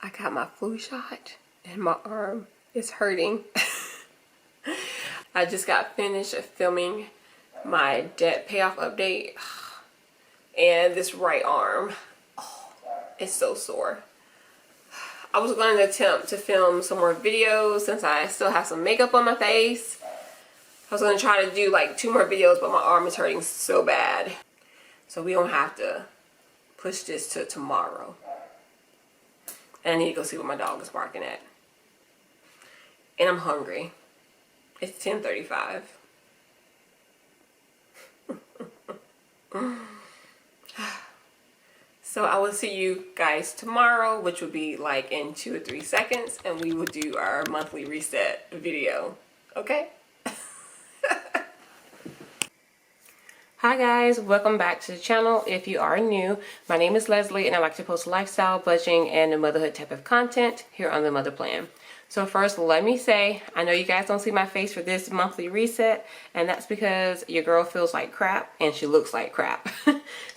I got my flu shot and my arm is hurting. I just got finished filming my debt payoff update, and this right arm, oh, it's so sore. I was going to attempt to film some more videos since I still have some makeup on my face. I was going to try to do like 2 more videos, but my arm is hurting so bad. So we don't have to push this to tomorrow. And I need to go see what my dog is barking at. And I'm hungry. It's 10:35. So I will see you guys tomorrow, which will be like in 2 or 3 seconds, and we will do our monthly reset video. Okay? Hi guys, welcome back to the channel. If you are new, my name is Leslie and I like to post lifestyle, budgeting, and motherhood type of content here on the Mother Plan. So first, let me say, I know you guys don't see my face for this monthly reset, and that's because your girl feels like crap and she looks like crap.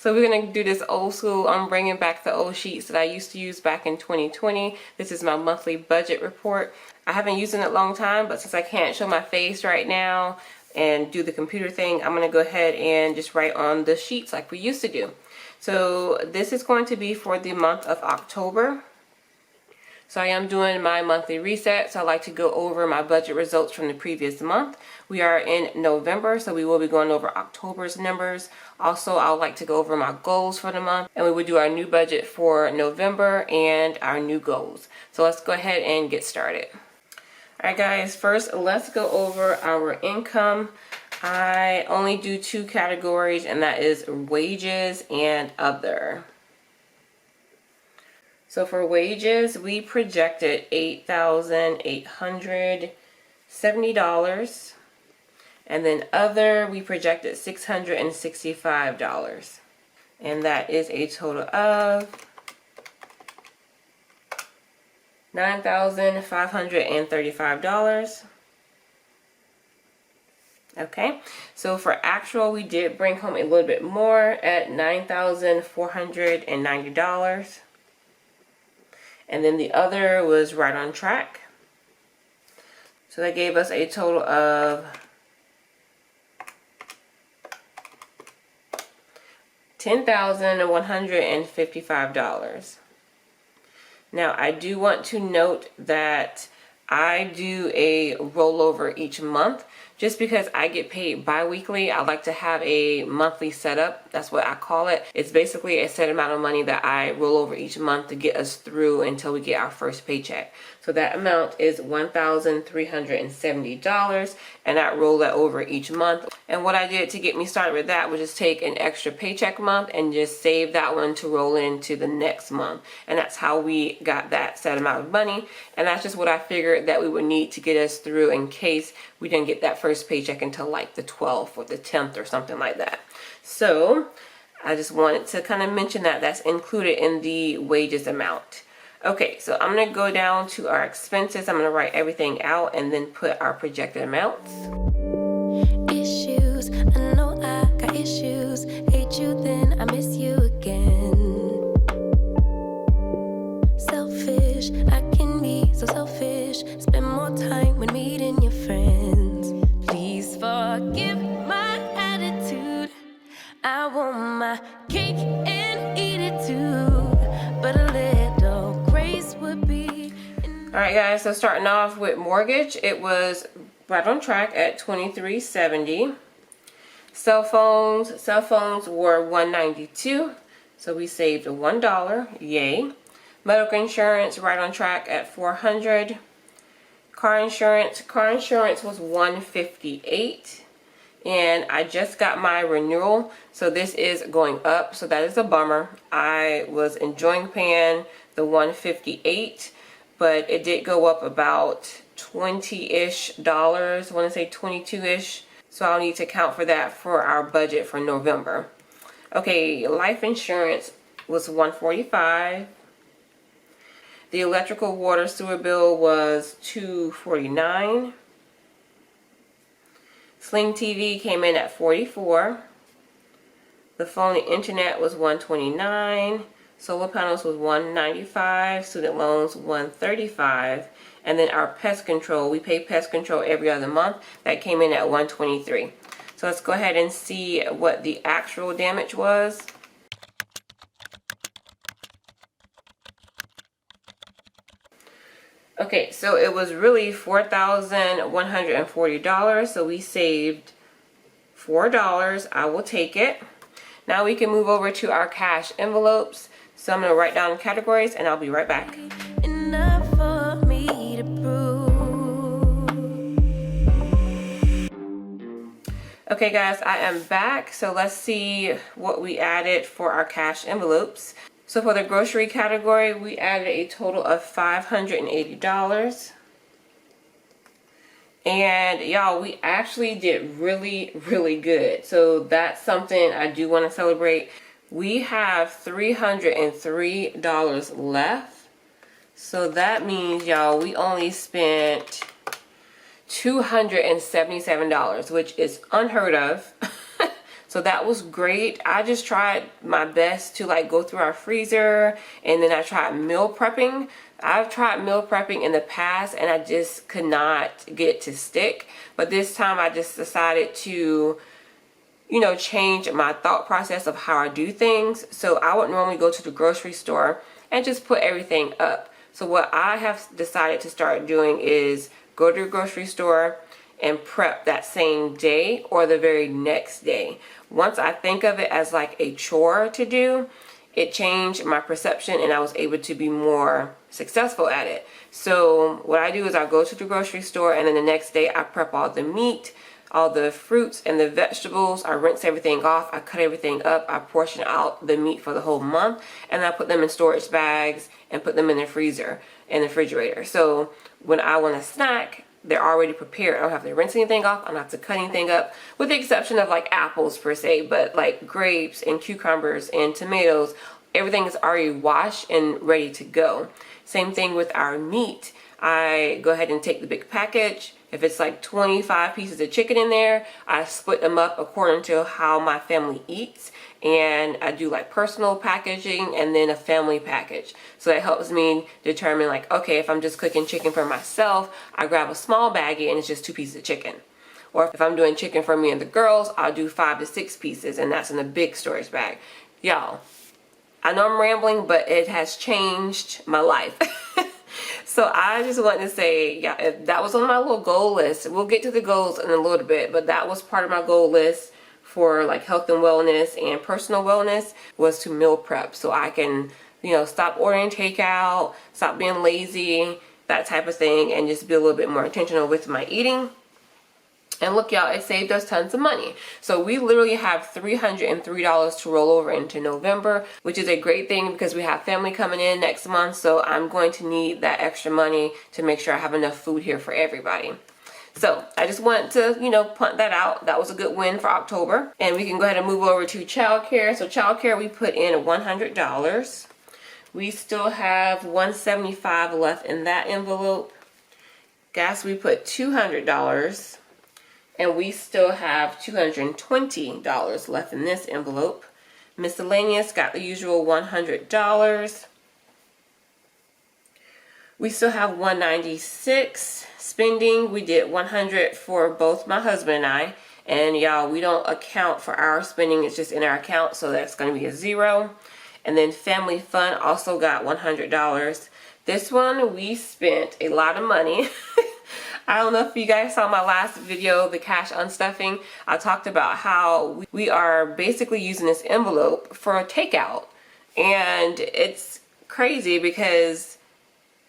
So we're going to do this old school. I'm bringing back the old sheets that I used to use back in 2020. This is my monthly budget report. I haven't used it in a long time, but since I can't show my face right now and do the computer thing, I'm going to go ahead and just write on the sheets like we used to do. So this is going to be for the month of October. So I am doing my monthly reset, so I like to go over my budget results from the previous month. We are in November, so we will be going over October's numbers. Also, I would like to go over my goals for the month, and we will do our new budget for November and our new goals. So let's go ahead and get started. Alright guys, first let's go over our income. I only do 2 categories, and that is wages and other. So for wages, we projected $8,870, and then other, we projected $665, and that is a total of $9,535. Okay, so for actual, we did bring home a little bit more at $9,490. And then the other was right on track. So that gave us a total of $10,155. Now I do want to note that I do a rollover each month. Just because I get paid bi-weekly, I like to have a monthly setup. That's what I call it. It's basically a set amount of money that I roll over each month to get us through until we get our first paycheck. So that amount is $1,370, and I roll that over each month. And what I did to get me started with that was just take an extra paycheck month and just save that one to roll into the next month. And that's how we got that set amount of money. And that's just what I figured that we would need to get us through in case we didn't get that first paycheck until like the 12th or the 10th or something like that. So I just wanted to kind of mention that that's included in the wages amount. Okay, so I'm going to go down to our expenses. I'm going to write everything out and then put our projected amounts. Issues, I know I got issues. Hate you, then I miss you again. Selfish, I can be so selfish. Spend more time when meeting your friends. Please forgive my attitude. I want my cake and eat it too. But a little grace would be. Alright guys, so starting off with mortgage, it was right on track at $23.70. Cell phones were $192, so we saved $1. Yay. Medical insurance right on track at $400. Car insurance was $158. And I just got my renewal, so this is going up, so that is a bummer. I was enjoying paying the $158, but it did go up about $20-ish. I want to say 22-ish. So I'll need to account for that for our budget for November. Okay, life insurance was $145. The electrical, water, sewer bill was $249. Sling TV came in at $44. The phone and internet was $129. Solar panels was $195, student loans $135, and then our pest control, we pay pest control every other month. That came in at $123. So let's go ahead and see what the actual damage was. Okay, so it was really $4,140, so we saved $4. I will take it. Now we can move over to our cash envelopes. So I'm going to write down categories and I'll be right back. Enough for me to prove. Okay guys, I am back. So let's see what we added for our cash envelopes. So for the grocery category, we added a total of $580. And y'all, we actually did really, really good. So that's something I do want to celebrate. We have $303 left. So that means, y'all, we only spent $277, which is unheard of. So that was great. I just tried my best to like go through our freezer, and then I tried meal prepping. I've tried meal prepping in the past and I just could not get it to stick. But this time I just decided to, you know, change my thought process of how I do things. So I would normally go to the grocery store and just put everything up. So what I have decided to start doing is go to the grocery store and prep that same day or the very next day. Once I think of it as like a chore to do, it changed my perception and I was able to be more successful at it. So what I do is I go to the grocery store and then the next day I prep all the meat, all the fruits and the vegetables. I rinse everything off, I cut everything up, I portion out the meat for the whole month, and I put them in storage bags and put them in the freezer, in the refrigerator. So when I want a snack, they're already prepared. I don't have to rinse anything off. I don't have to cut anything up, with the exception of like apples per se, but like grapes and cucumbers and tomatoes, everything is already washed and ready to go. Same thing with our meat. I go ahead and take the big package. If it's like 25 pieces of chicken in there, I split them up according to how my family eats. And I do like personal packaging and then a family package. So that helps me determine like, okay, if I'm just cooking chicken for myself, I grab a small baggie and it's just 2 pieces of chicken. Or if I'm doing chicken for me and the girls, I'll do 5 to 6 pieces, and that's in a big storage bag. Y'all, I know I'm rambling, but it has changed my life. So I just wanted to say, yeah, that was on my little goal list. We'll get to the goals in a little bit, but that was part of my goal list for like health and wellness and personal wellness, was to meal prep so I can, you know, stop ordering takeout, stop being lazy, that type of thing, and just be a little bit more intentional with my eating. And look, y'all, it saved us tons of money. So we literally have $303 to roll over into November, which is a great thing because we have family coming in next month. So I'm going to need that extra money to make sure I have enough food here for everybody. So I just wanted to, you know, punt that out. That was a good win for October. And we can go ahead and move over to childcare. So childcare, we put in $100. We still have $175 left in that envelope. Gas, we put $200. And we still have $220 left in this envelope. Miscellaneous got the usual $100. We still have $196. Spending, we did $100 for both my husband and I. And y'all, we don't account for our spending. It's just in our account, so that's going to be a 0. And then family fun also got $100. This one, we spent a lot of money. I don't know if you guys saw my last video, the cash unstuffing. I talked about how we are basically using this envelope for a takeout. And it's crazy because,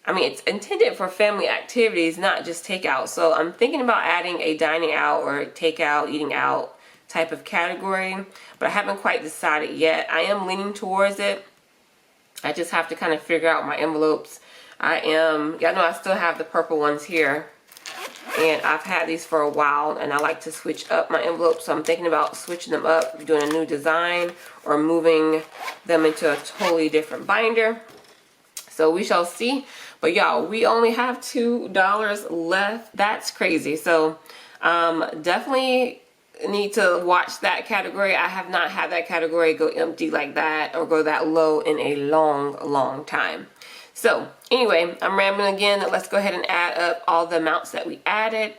I mean, it's intended for family activities, not just takeout. So I'm thinking about adding a dining out or takeout, eating out type of category, but I haven't quite decided yet. I am leaning towards it. I just have to kind of figure out my envelopes. Y'all know I still have the purple ones here. And I've had these for a while, and I like to switch up my envelopes. So I'm thinking about switching them up, doing a new design, or moving them into a totally different binder. So we shall see. But y'all, we only have $2 left. That's crazy. So definitely need to watch that category. I have not had that category go empty like that or go that low in a long time. So anyway, I'm rambling again. Let's go ahead and add up all the amounts that we added.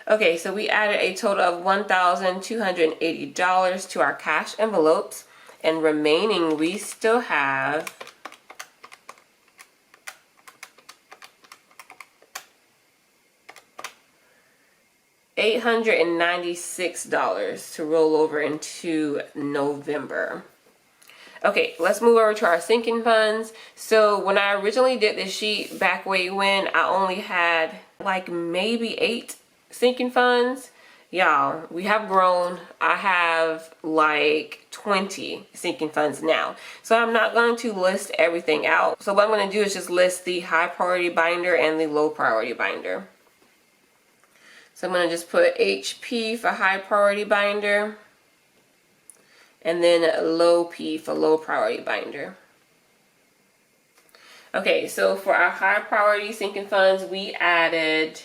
Okay, so we added a total of $1,280 to our cash envelopes, and remaining we still have $896 to roll over into November. Okay, let's move over to our sinking funds. So when I originally did this sheet back way when, I only had like maybe 8 sinking funds. Y'all, we have grown. I have like 20 sinking funds now. So I'm not going to list everything out. So what I'm going to do is just list the high priority binder and the low priority binder. So I'm going to just put HP for high priority binder, and then low P for low priority binder. Okay, so for our high priority sinking funds, we added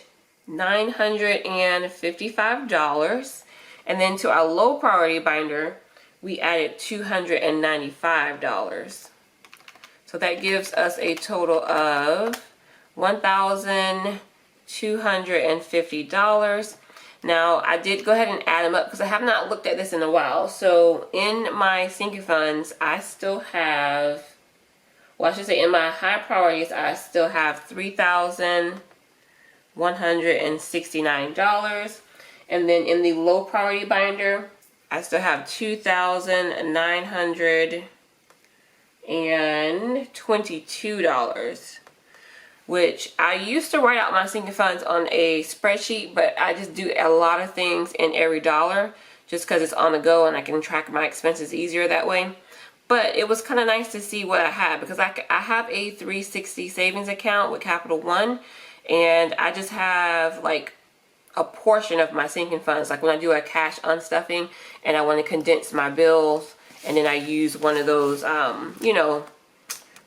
$955, and then to our low priority binder we added $295. So that gives us a total of $1,250. Now I did go ahead and add them up because I have not looked at this in a while. So in my sinking funds I still have, well I should say in my high priorities I still have $3,169, and then in the low priority binder I still have $2,922, which I used to write out my sinking funds on a spreadsheet, but I just do a lot of things in every dollar just because it's on the go and I can track my expenses easier that way. But it was kind of nice to see what I had, because I have a 360 savings account with Capital One, and I just have like a portion of my sinking funds, like when I do a cash unstuffing and I want to condense my bills, and then I use one of those you know,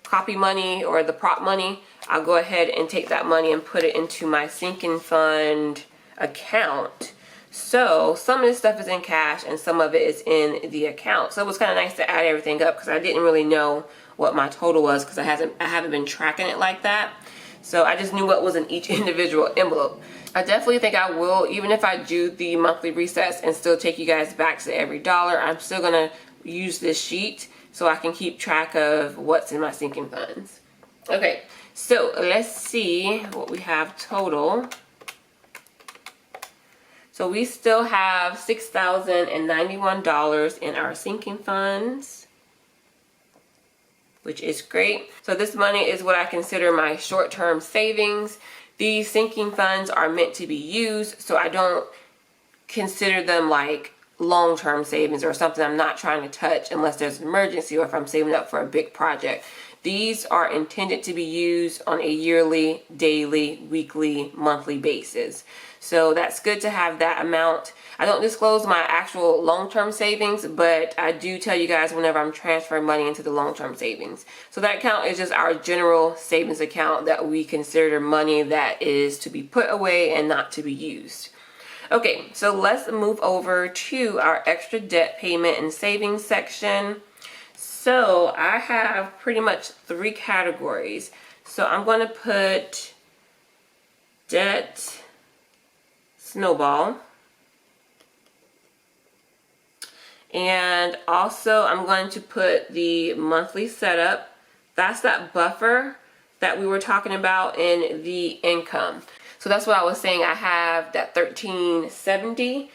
copy money or the prop money, I'll go ahead and take that money and put it into my sinking fund account. So some of this stuff is in cash and some of it is in the account. So it was kind of nice to add everything up because I didn't really know what my total was because I haven't been tracking it like that. So I just knew what was in each individual envelope. I definitely think I will, even if I do the monthly resets and still take you guys back to every dollar, I'm still going to use this sheet so I can keep track of what's in my sinking funds. Okay, so let's see what we have total. So we still have $6,091 in our sinking funds, which is great. So this money is what I consider my short-term savings. These sinking funds are meant to be used, so I don't consider them like long-term savings or something I'm not trying to touch unless there's an emergency or if I'm saving up for a big project. These are intended to be used on a yearly, daily, weekly, monthly basis. So that's good to have that amount. I don't disclose my actual long-term savings, but I do tell you guys whenever I'm transferring money into the long-term savings. So that account is just our general savings account that we consider money that is to be put away and not to be used. Okay, so let's move over to our extra debt payment and savings section. So I have pretty much 3 categories. So I'm going to put debt snowball, and also I'm going to put the monthly setup. That's that buffer that we were talking about in the income. So that's what I was saying. I have that $1,370.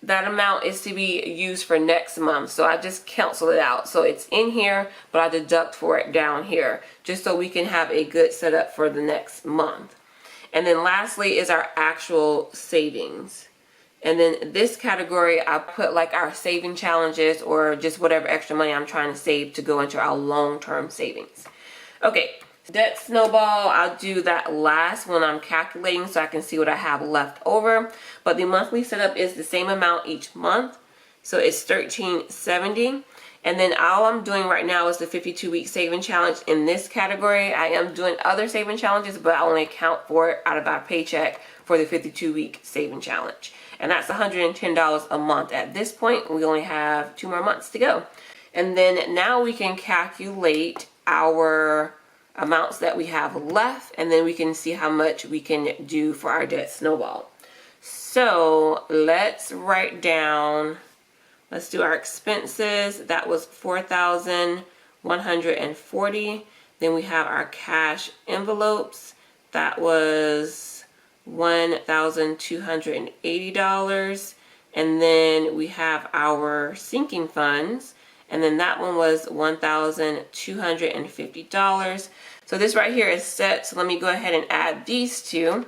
That amount is to be used for next month, so I just cancel it out. So it's in here, but I deduct for it down here just so we can have a good setup for the next month. And then lastly is our actual savings. And then this category I put like our saving challenges or just whatever extra money I'm trying to save to go into our long-term savings. Okay, debt snowball, I'll do that last when I'm calculating so I can see what I have left over. But the monthly setup is the same amount each month. So it's $1,370. And then all I'm doing right now is the 52-week saving challenge in this category. I am doing other saving challenges, but I only account for it out of our paycheck for the 52-week saving challenge. And that's $110 a month at this point. We only have 2 more months to go. And then now we can calculate our amounts that we have left, and then we can see how much we can do for our debt snowball. So let's write down, let's do our expenses. That was $4,140. Then we have our cash envelopes. That was $1,280. And then we have our sinking funds. And then that one was $1,250. So this right here is set. So let me go ahead and add these two.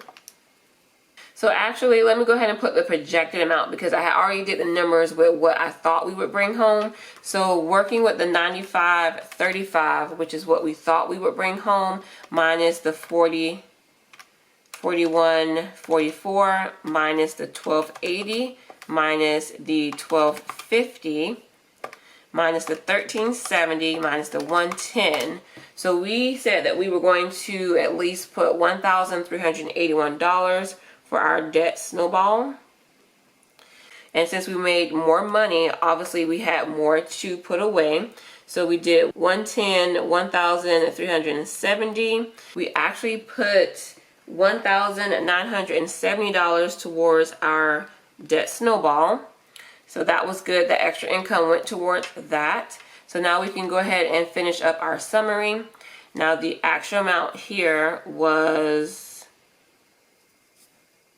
So actually, let me go ahead and put the projected amount because I already did the numbers with what I thought we would bring home. So working with the 95.35, which is what we thought we would bring home, minus the 41.44, minus the 12.80, minus the 12.50, minus the 13.70, minus the 110. So we said that we were going to at least put $1,381 for our debt snowball. And since we made more money, obviously we had more to put away. So we did 110, 1,370. We actually put $1,970 towards our debt snowball. So that was good. The extra income went towards that. So now we can go ahead and finish up our summary. Now the actual amount here was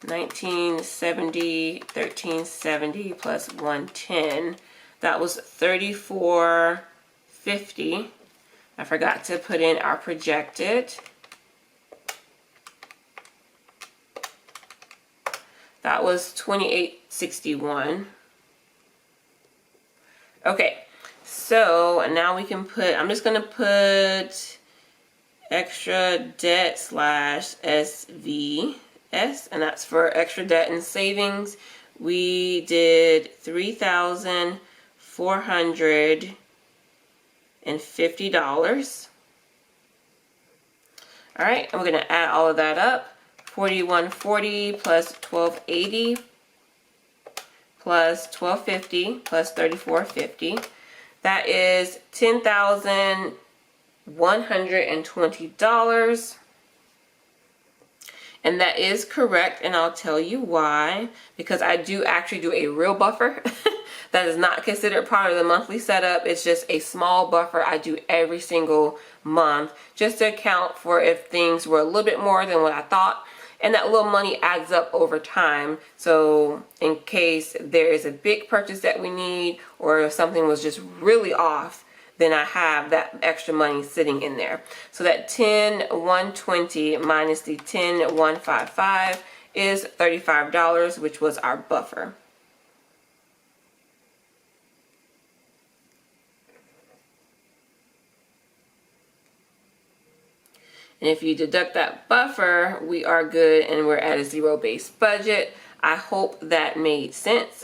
$1,970 plus 110. That was $34.50. I forgot to put in our projected. That was $28.61. Okay, so now we can put, I'm just going to put extra debt slash SVS, and that's for extra debt and savings. We did $3,450. All right, and we're going to add all of that up. 4140 plus 1280 plus 1250 plus 3450. That is $10,120. And that is correct, and I'll tell you why. Because I do actually do a real buffer. That is not considered part of the monthly setup. It's just a small buffer I do every single month just to account for if things were a little bit more than what I thought. And that little money adds up over time. So in case there is a big purchase that we need, or if something was just really off, then I have that extra money sitting in there. So that 10,120 minus the 10,155 is $35, which was our buffer. And if you deduct that buffer, we are good and we're at a zero-based budget. I hope that made sense.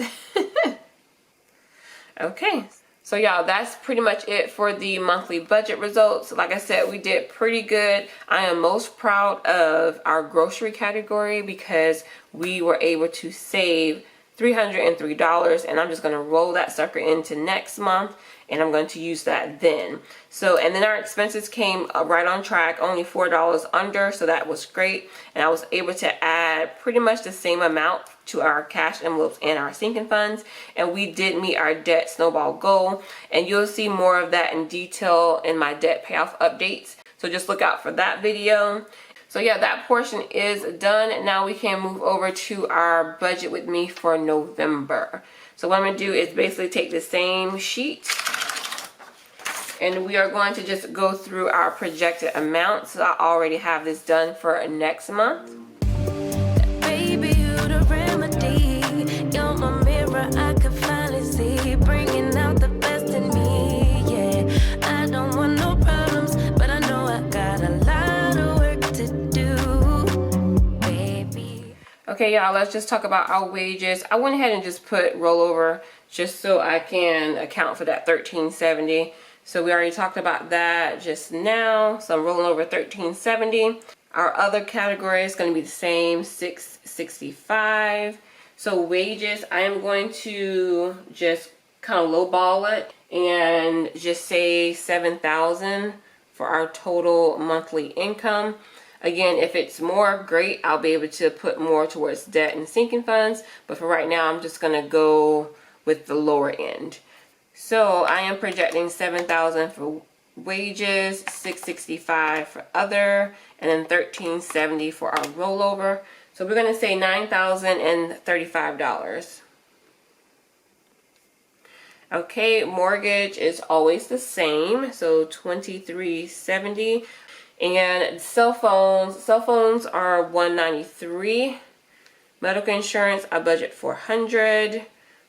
Okay. So y'all, that's pretty much it for the monthly budget results. Like I said, we did pretty good. I am most proud of our grocery category because we were able to save $303, and I'm just going to roll that sucker into next month, and I'm going to use that then. So, and then our expenses came right on track, only $4 under, so that was great. And I was able to add pretty much the same amount to our cash envelopes and our sinking funds, and we did meet our debt snowball goal. And you'll see more of that in detail in my debt payoff updates, so just look out for that video. So yeah, that portion is done. Now we can move over to our budget with me for November. So what I'm going to do is basically take the same sheet, and we are going to just go through our projected amounts. So I already have this done for next month. Baby, you the remedy. You're my mirror, I can finally see. Bringing out the best in me, yeah. I don't want no problems, but I know I got a lot of work to do, baby. Okay, y'all, let's just talk about our wages. I went ahead and just put rollover just so I can account for that $13.70. So we already talked about that just now. So I'm rolling over $13.70. Our other category is going to be the same, $6.65. So wages, I am going to just kind of lowball it and just say $7,000 for our total monthly income. Again, if it's more, great. I'll be able to put more towards debt and sinking funds. But for right now, I'm just going to go with the lower end. So I am projecting $7,000 for wages, $665 for other, and then $13.70 for our rollover. So we're going to say $9,035. Okay, mortgage is always the same, so $23.70. And cell phones are $193. Medical insurance, I budget $400.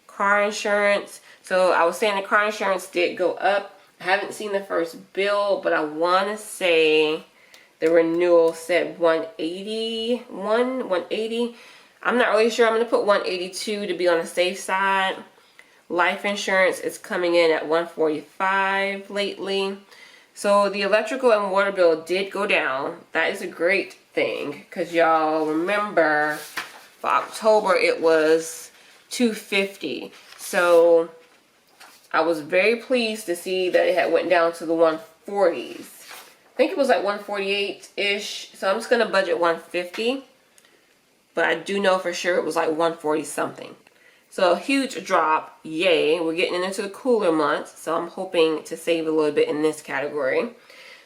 Car insurance, so I was saying the car insurance did go up. I haven't seen the first bill, but I want to say the renewal said 180. I'm not really sure. I'm going to put 182 to be on the safe side. Life insurance is coming in at 145 lately. So the electrical and water bill did go down. That is a great thing because y'all remember for October it was $250. So I was very pleased to see that it had went down to the 140s. I think it was like 148-ish. So I'm just going to budget 150. But I do know for sure it was like 140 something. So a huge drop. Yay. We're getting into the cooler months. So I'm hoping to save a little bit in this category.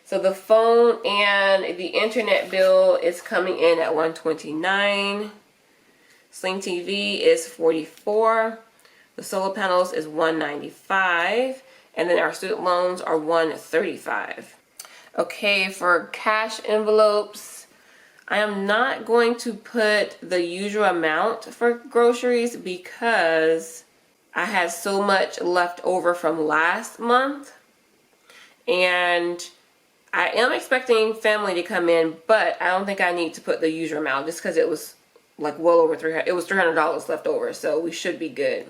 So the phone and the internet bill is coming in at 129. Sling TV is 44. The solar panels is 195. And then our student loans are 135. Okay, for cash envelopes, I am not going to put the usual amount for groceries because I had so much left over from last month. And I am expecting family to come in, but I don't think I need to put the usual amount just because it was like well over $300. It was $300 left over, so we should be good.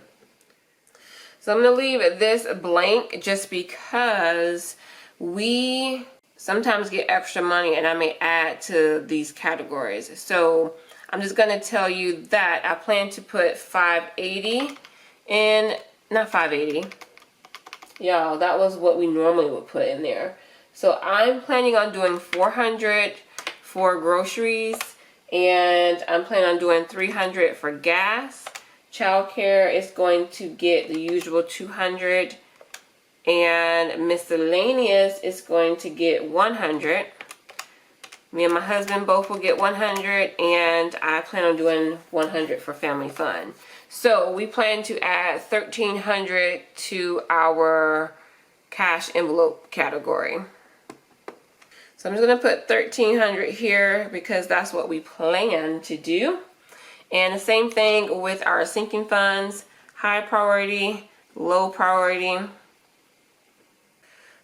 So I'm going to leave this blank just because we sometimes get extra money and I may add to these categories. So I'm just going to tell you that I plan to put 580 in, not 580. Y'all, that was what we normally would put in there. So I'm planning on doing 400 for groceries. And I'm planning on doing 300 for gas. Childcare is going to get the usual 200. And miscellaneous is going to get 100. Me and my husband both will get 100. And I plan on doing 100 for family fun. So we plan to add 1,300 to our cash envelope category. So I'm just going to put 1,300 here because that's what we plan to do. And the same thing with our sinking funds, high priority, low priority.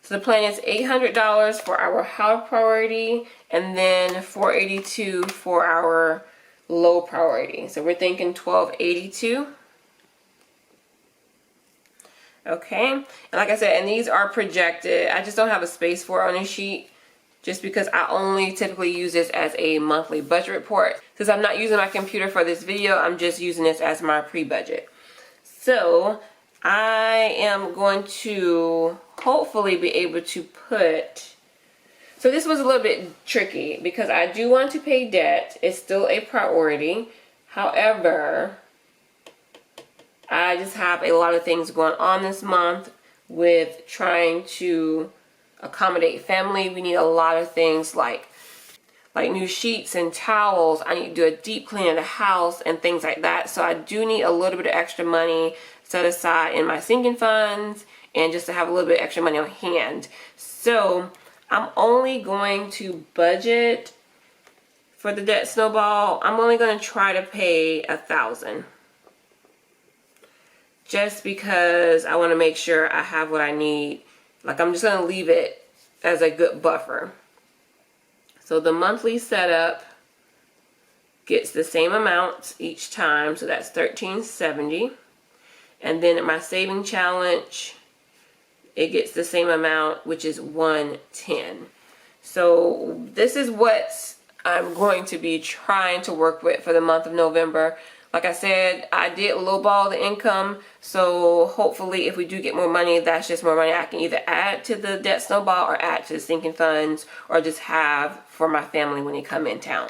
So the plan is $800 for our high priority and then $482 for our low priority. So we're thinking $1,282. Okay, and like I said, and these are projected. I just don't have a space for it on this sheet. Just because I only typically use this as a monthly budget report. Since I'm not using my computer for this video, I'm just using this as my pre-budget. So I am going to hopefully be able to put, so this was a little bit tricky because I do want to pay debt. It's still a priority. However, I just have a lot of things going on this month with trying to accommodate family. We need a lot of things like new sheets and towels. I need to do a deep clean of the house and things like that. So I do need a little bit of extra money set aside in my sinking funds and just to have a little bit of extra money on hand. So I'm only going to budget for the debt snowball. I'm only going to try to pay $1,000. Just because I want to make sure I have what I need. Like, I'm just going to leave it as a good buffer. So the monthly setup gets the same amount each time, so that's $13.70. And then at my saving challenge, it gets the same amount, which is $110. So this is what I'm going to be trying to work with for the month of November. Like I said, I did lowball the income, so hopefully if we do get more money, that's just more money I can either add to the debt snowball or add to the sinking funds, or just have for my family when they come in town.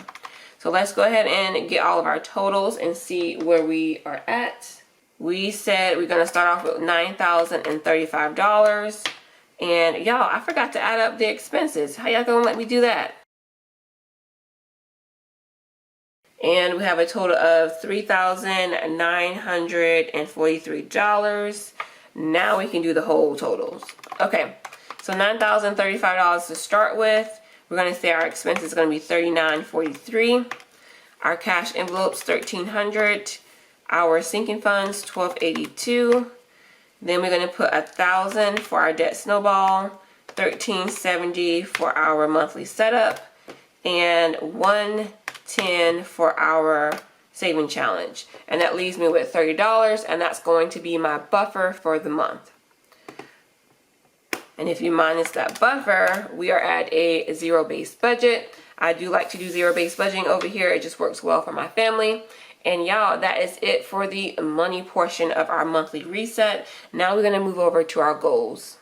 So let's go ahead and get all of our totals and see where we are at. We said we're going to start off with $9,035. And y'all, I forgot to add up the expenses. How y'all gonna let me do that? And we have a total of $3,943. Now we can do the whole totals. Okay, so $9,035 to start with. We're gonna say our expenses is gonna be $39.43. Our cash envelopes $1,300. Our sinking funds $1,282. Then we're gonna put $1,000 for our debt snowball, $1,370 for our monthly setup, and $110 for our saving challenge. And that leaves me with $30, and that's going to be my buffer for the month. And if you minus that buffer, we are at a zero-based budget. I do like to do zero-based budgeting over here. It just works well for my family. And y'all, that is it for the money portion of our monthly reset. Now we're going to move over to our goals.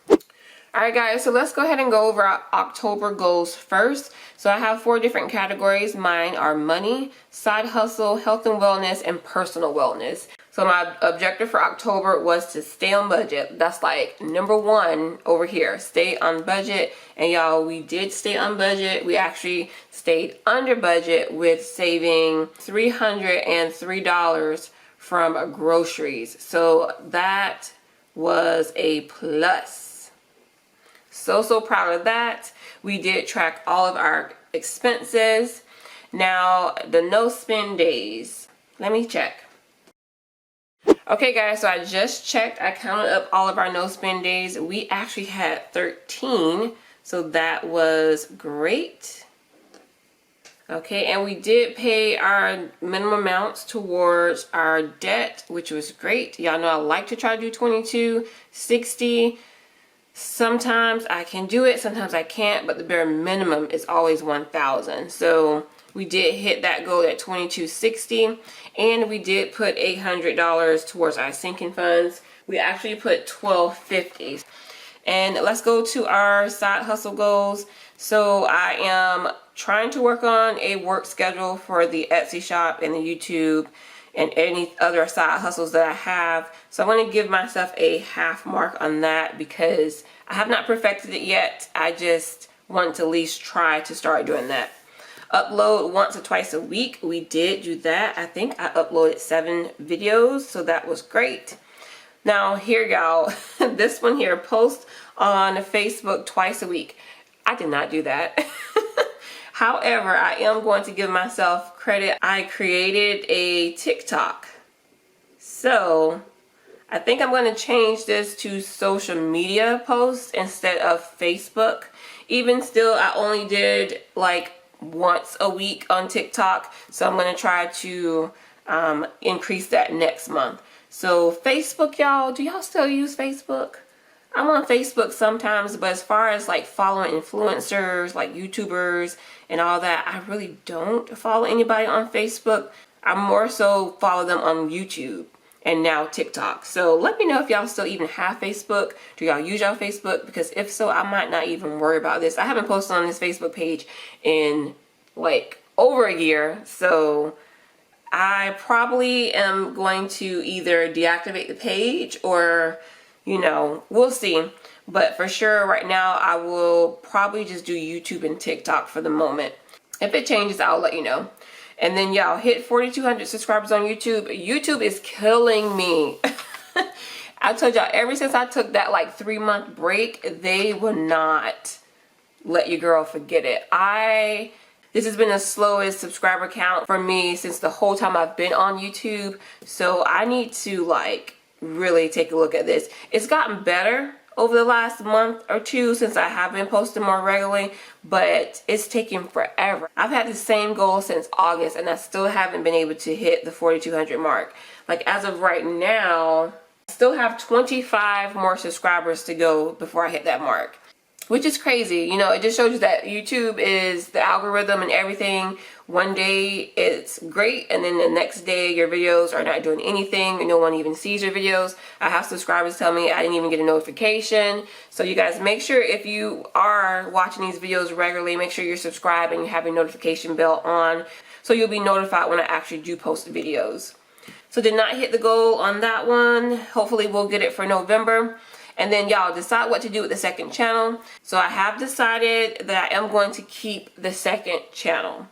Alright guys, so let's go ahead and go over our October goals first. So I have 4 different categories. Mine are money, side hustle, health and wellness, and personal wellness. So my objective for October was to stay on budget. That's like #1 over here, stay on budget. And y'all, we did stay on budget. We actually stayed under budget with saving $303 from groceries. So that was a plus. So proud of that. We did track all of our expenses. Now, the no spend days. Let me check. Okay guys, so I just checked. I counted up all of our no spend days. We actually had 13, so that was great. Okay, and we did pay our minimum amounts towards our debt, which was great. Y'all know I like to try to do 22, 60. Sometimes I can do it, sometimes I can't, but the bare minimum is always 1,000. So we did hit that goal at 2260, and we did put $800 towards our sinking funds. We actually put $1,250. And let's go to our side hustle goals. So I am trying to work on a work schedule for the Etsy shop and the YouTube and any other side hustles that I have. So I'm going to give myself a half mark on that because I have not perfected it yet. I just want to at least try to start doing that. Upload once or twice a week. We did do that. I think I uploaded 7 videos, so that was great. Now here y'all, this one here, post on Facebook twice a week. I did not do that. However, I am going to give myself credit. I created a TikTok. So I think I'm going to change this to social media posts instead of Facebook. Even still, I only did like once a week on TikTok. So I'm going to try to increase that next month. So Facebook, y'all, do y'all still use Facebook? I'm on Facebook sometimes, but as far as like following influencers, like YouTubers and all that, I really don't follow anybody on Facebook. I more so follow them on YouTube and now TikTok. So let me know if y'all still even have Facebook. Do y'all use y'all Facebook? Because if so, I might not even worry about this. I haven't posted on this Facebook page in like over a year. So I probably am going to either deactivate the page or, you know, we'll see. But for sure right now, I will probably just do YouTube and TikTok for the moment. If it changes, I'll let you know. And then y'all hit 4,200 subscribers on YouTube. YouTube is killing me. I told y'all, ever since I took that like 3-month break, they will not let your girl forget it. This has been the slowest subscriber count for me since the whole time I've been on YouTube. So I need to like really take a look at this. It's gotten better. over the last month or two since I have been posting more regularly, but it's taking forever. I've had the same goal since August and I still haven't been able to hit the 4,200 mark. Like as of right now, I still have 25 more subscribers to go before I hit that mark. Which is crazy. You know, it just shows you that YouTube is the algorithm and everything. One day it's great and then the next day your videos are not doing anything and no one even sees your videos. I have subscribers tell me I didn't even get a notification. So you guys make sure if you are watching these videos regularly, make sure you're subscribed and you have your notification bell on so you'll be notified when I actually do post videos. So did not hit the goal on that one. Hopefully we'll get it for November. And then y'all decide what to do with the second channel. So I have decided that I am going to keep the second channel.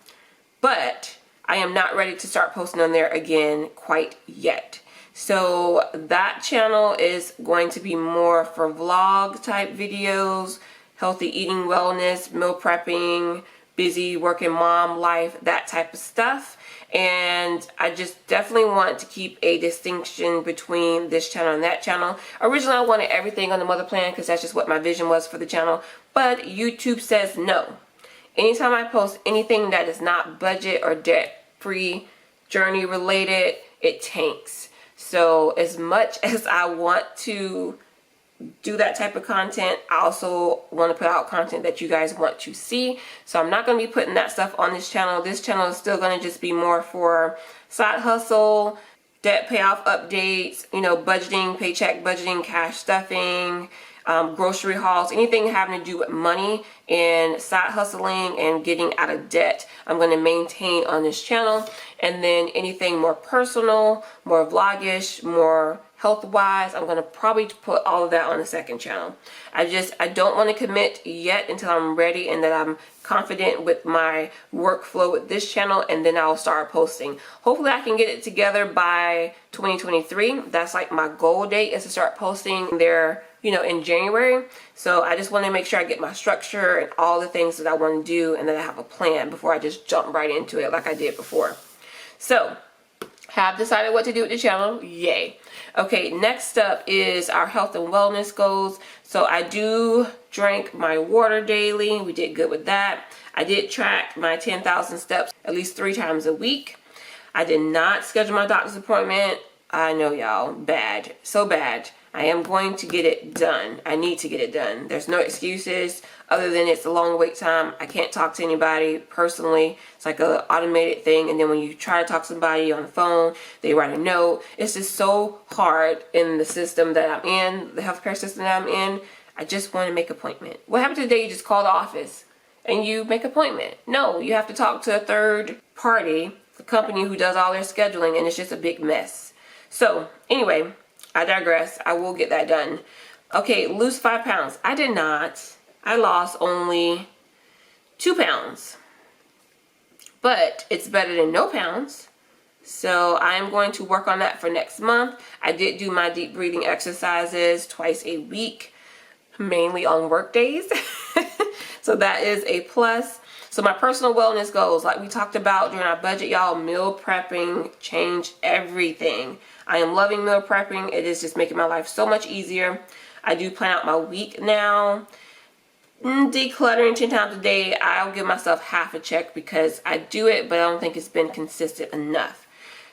But I am not ready to start posting on there again quite yet. So that channel is going to be more for vlog type videos, healthy eating, wellness, meal prepping, busy working mom life, that type of stuff. And I just definitely want to keep a distinction between this channel and that channel. Originally I wanted everything on the mother plan because that's just what my vision was for the channel, but YouTube says no. Anytime I post anything that is not budget or debt free journey related, it tanks. So as much as I want to do that type of content, I also want to put out content that you guys want to see. So I'm not going to be putting that stuff on this channel. This channel is still going to just be more for side hustle, debt payoff updates, you know, budgeting, paycheck budgeting, cash stuffing, grocery hauls, anything having to do with money and side hustling and getting out of debt, I'm going to maintain on this channel. And then anything more personal, more vlogish, more health wise, I'm going to probably put all of that on the second channel. I don't want to commit yet until I'm ready and that I'm confident with my workflow with this channel, and then I'll start posting. Hopefully I can get it together by 2023. That's like my goal date, is to start posting there, you know, in January. So I just want to make sure I get my structure and all the things that I want to do and that I have a plan before I just jump right into it like I did before. So have decided what to do with the channel. Yay. Okay, next up is our health and wellness goals. So I do drink my water daily. We did good with that. I did track my 10,000 steps at least 3 times a week. I did not schedule my doctor's appointment. I know y'all, bad, so bad. I am going to get it done. I need to get it done. There's no excuses other than it's a long wait time. I can't talk to anybody personally. It's like an automated thing. And then when you try to talk to somebody on the phone, they write a note. It's just so hard in the system that I'm in, the healthcare system that I'm in. I just want to make an appointment. What happened today? You just call the office and you make an appointment. No, you have to talk to a third party, the company who does all their scheduling, and it's just a big mess. So anyway, I digress. I will get that done. Okay, lose 5 pounds. I did not. I lost only 2 pounds. But it's better than no pounds. So I'm going to work on that for next month. I did do my deep breathing exercises twice a week, mainly on work days. So that is a plus. So my personal wellness goals, like we talked about during our budget, y'all, meal prepping changed everything. I am loving meal prepping. It is just making my life so much easier. I do plan out my week now. Decluttering 10 times a day, I'll give myself half a check because I do it, but I don't think it's been consistent enough.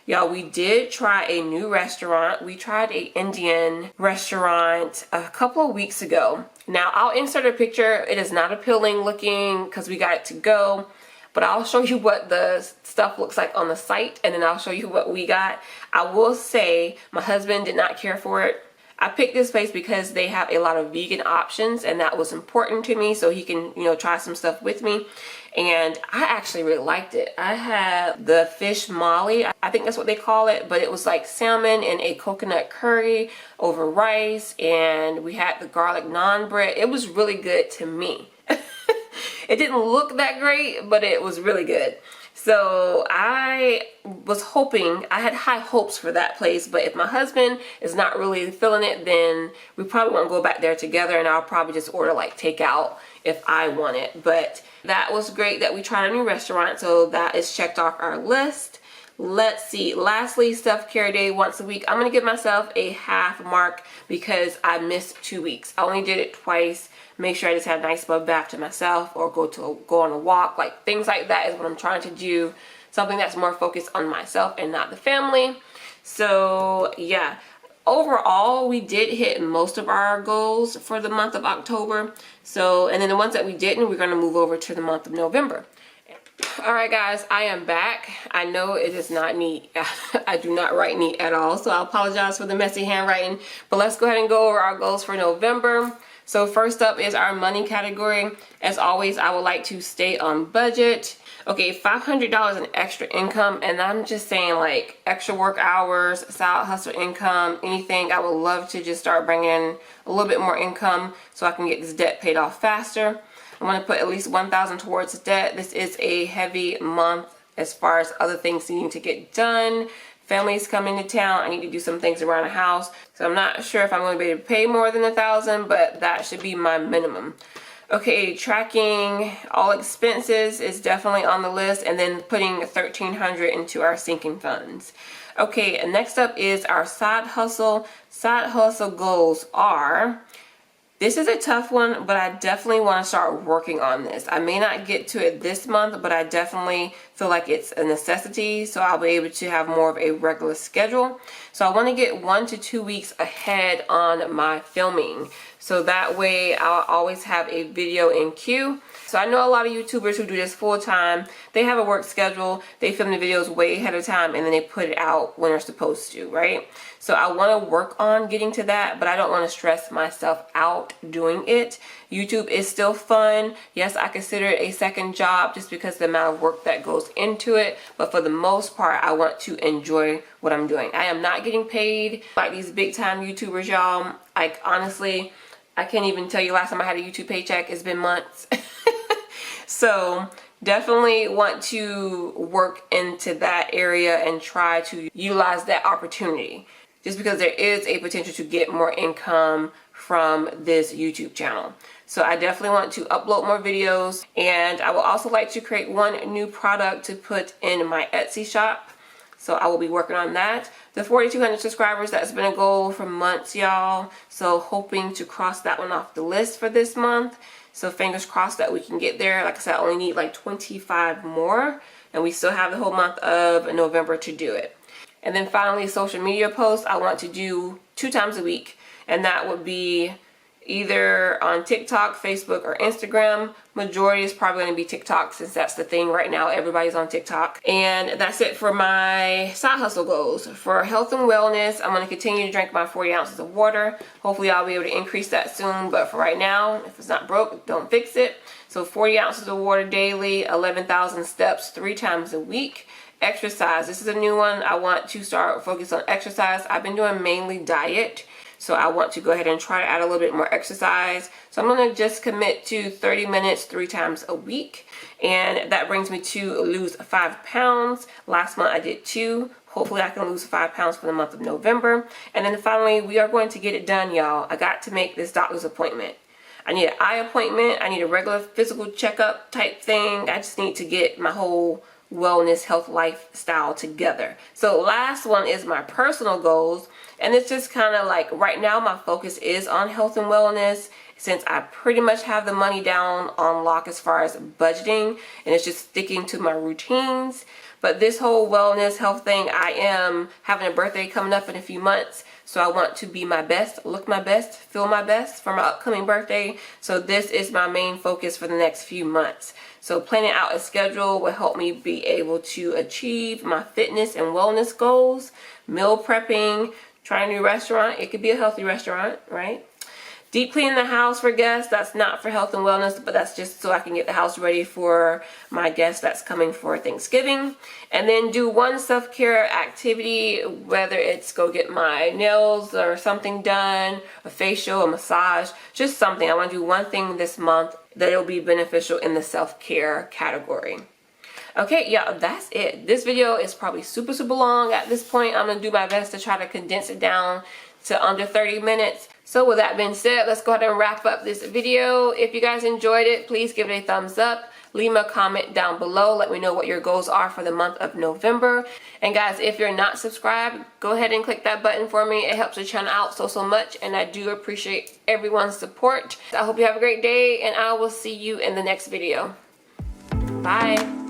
Y'all, we did try a new restaurant. We tried an Indian restaurant a couple of weeks ago. Now, I'll insert a picture. It is not appealing looking because we got it to go. But I'll show you what the stuff looks like on the site, and then I'll show you what we got. I will say my husband did not care for it. I picked this place because they have a lot of vegan options, and that was important to me so he can, you know, try some stuff with me. And I actually really liked it. I had the fish molly, I think that's what they call it, but it was like salmon and a coconut curry over rice, and we had the garlic naan bread. It was really good to me. It didn't look that great, but it was really good. So I was hoping, I had high hopes for that place, but if my husband is not really feeling it, then we probably won't go back there together, and I'll probably just order like takeout if I want it. But that was great that we tried a new restaurant, so that is checked off our list. Let's see. Lastly, self-care day once a week. I'm going to give myself a half mark because I missed 2 weeks. I only did it twice. Make sure I just have a nice bubble bath to myself or go on a walk. Like things like that is what I'm trying to do. Something that's more focused on myself and not the family. So yeah. Overall, we did hit most of our goals for the month of October. So, and then the ones that we didn't, we're going to move over to the month of November. Alright guys, I am back. I know it is not neat. I do not write neat at all, so I apologize for the messy handwriting. But let's go ahead and go over our goals for November. So first up is our money category. As always, I would like to stay on budget. Okay, $500 in extra income, and I'm just saying like extra work hours, side hustle income, anything. I would love to just start bringing in a little bit more income so I can get this debt paid off faster. I'm going to put at least $1,000 towards debt. This is a heavy month as far as other things needing to get done. Family's coming to town. I need to do some things around the house. So I'm not sure if I'm going to be able to pay more than $1,000, but that should be my minimum. Okay, tracking all expenses is definitely on the list, and then putting $1,300 into our sinking funds. Okay, and next up is our side hustle. Side hustle goals are, this is a tough one, but I definitely want to start working on this. I may not get to it this month, but I definitely feel like it's a necessity, so I'll be able to have more of a regular schedule. So I want to get 1 to 2 weeks ahead on my filming. So that way I'll always have a video in queue. So I know a lot of YouTubers who do this full time. They have a work schedule. They film the videos way ahead of time and then they put it out when they're supposed to, right? So I want to work on getting to that, but I don't want to stress myself out doing it. YouTube is still fun. Yes, I consider it a second job just because of the amount of work that goes into it. But for the most part, I want to enjoy what I'm doing. I am not getting paid like these big time YouTubers, y'all. Like honestly, I can't even tell you last time I had a YouTube paycheck. It's been months. So definitely want to work into that area and try to utilize that opportunity. Just because there is a potential to get more income from this YouTube channel. So I definitely want to upload more videos, and I will also like to create one new product to put in my Etsy shop. So I will be working on that. The 4,200 subscribers, that's been a goal for months, y'all. So hoping to cross that one off the list for this month. So fingers crossed that we can get there. Like I said, I only need like 25 more, and we still have the whole month of November to do it. And then finally, social media posts, I want to do 2 times a week. And that would be either on TikTok, Facebook, or Instagram. Majority is probably going to be TikTok since that's the thing right now. Everybody's on TikTok. And that's it for my side hustle goals. For health and wellness, I'm going to continue to drink my 40 ounces of water. Hopefully I'll be able to increase that soon. But for right now, if it's not broke, don't fix it. So 40 ounces of water daily, 11,000 steps 3 times a week. Exercise, this is a new one. I want to start focus on exercise. I've been doing mainly diet, so I want to go ahead and try to add a little bit more exercise. So I'm going to just commit to 30 minutes 3 times a week, and that brings me to lose 5 pounds. Last month I did 2. Hopefully I can lose 5 pounds for the month of November. And then finally, we are going to get it done, y'all. I got to make this doctor's appointment. I need an eye appointment. I need a regular physical checkup type thing. I just need to get my whole wellness, health, lifestyle together. So last one is my personal goals, and it's just kind of like right now my focus is on health and wellness since I pretty much have the money down on lock as far as budgeting, and it's just sticking to my routines. But this whole wellness health thing, I am having a birthday coming up in a few months, so I want to be my best, look my best, feel my best for my upcoming birthday. So this is my main focus for the next few months. So planning out a schedule will help me be able to achieve my fitness and wellness goals. Meal prepping, trying a new restaurant. It could be a healthy restaurant, right? Deep cleaning the house for guests. That's not for health and wellness, but that's just so I can get the house ready for my guests that's coming for Thanksgiving. And then do one self-care activity, whether it's go get my nails or something done, a facial, a massage, just something. I want to do one thing this month that will be beneficial in the self-care category. Okay, yeah, that's it. This video is probably super long at this point. I'm going to do my best to try to condense it down to under 30 minutes. So with that being said, let's go ahead and wrap up this video. If you guys enjoyed it, please give it a thumbs up. Leave me a comment down below. Let me know what your goals are for the month of November. And guys, if you're not subscribed, go ahead and click that button for me. It helps the channel out so much, and I do appreciate everyone's support. I hope you have a great day, and I will see you in the next video. Bye.